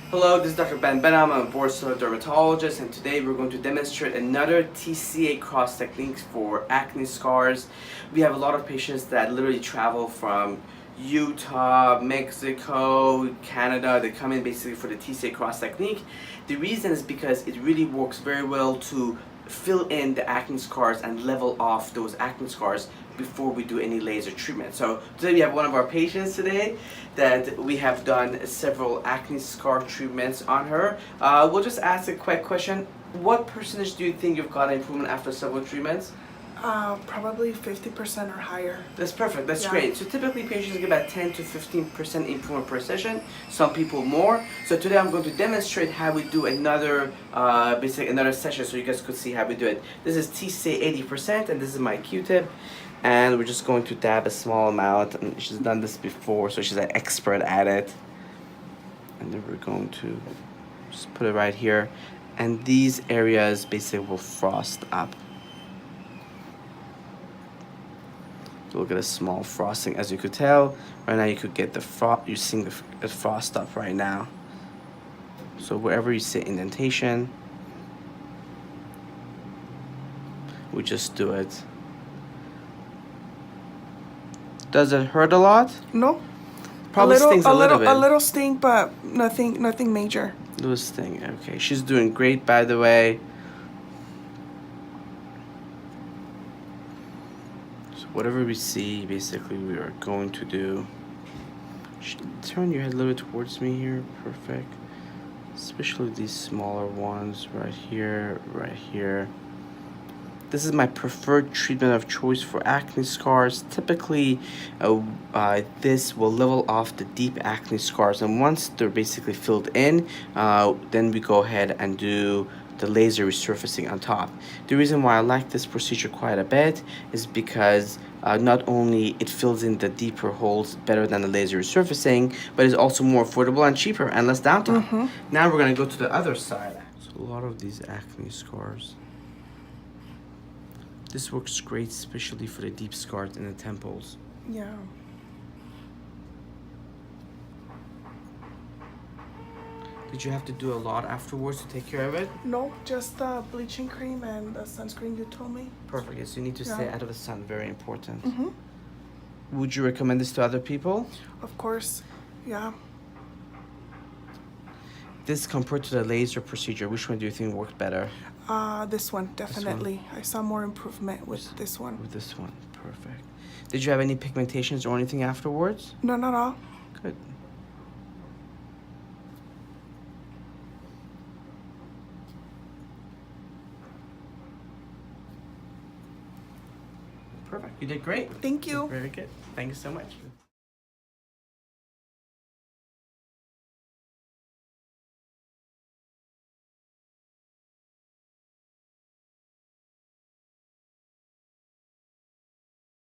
Hello, this is Dr. Behnam. I'm a board-certified dermatologist, and today we're going to demonstrate another TCA cross technique for acne scars. We have a lot of patients that literally travel from Utah, Mexico, Canada. They come in basically for the TCA cross technique. The reason is because it really works very well to fill in the acne scars and level off those acne scars before we do any laser treatment. So today we have one of our patients today that we have done several acne scar treatments on her. We'll just ask a quick question. What percentage do you think you've got improvement after several treatments? Probably 50% or higher. That's perfect. That's great. So typically patients get about 10 to 15% improvement per session. Some people more. So today I'm going to demonstrate how we do another another session so you guys could see how we do it. This is TCA 80% and this is my Q-tip. And we're just going to dab a small amount, and she's done this before, so she's an expert at it. And then we're going to just put it right here, and these areas basically will frost up. So we'll get a small frosting, as you could tell. Right now you could get the frost, you're seeing the frost up right now. So wherever you see indentation, we just do it. Does it hurt a lot? No. Probably stings a little bit. A little sting, but nothing major. Little sting. Okay, she's doing great, by the way. So whatever we see, basically, we are going to do. Turn your head a little bit towards me here. Perfect. Especially these smaller ones right here, right here. This is my preferred treatment of choice for acne scars. Typically, this will level off the deep acne scars, and once they're basically filled in, then we go ahead and do the laser resurfacing on top. The reason why I like this procedure quite a bit is because not only it fills in the deeper holes better than the laser resurfacing, but it's also more affordable and cheaper and less downtime. Now we're gonna go to the other side. So a lot of these acne scars. This works great, especially for the deep scars in the temples. Yeah. Did you have to do a lot afterwards to take care of it? No, just the bleaching cream and the sunscreen you told me. Perfect. Yes, you need to stay out of the sun. Very important. Mm-hmm. Would you recommend this to other people? Of course. Yeah. This compared to the laser procedure, which one do you think worked better? This one, definitely. I saw more improvement with this one. With this one, perfect. Did you have any pigmentations or anything afterwards? No, not all. Good. Perfect. You did great. Thank you. Very good. Thank you so much.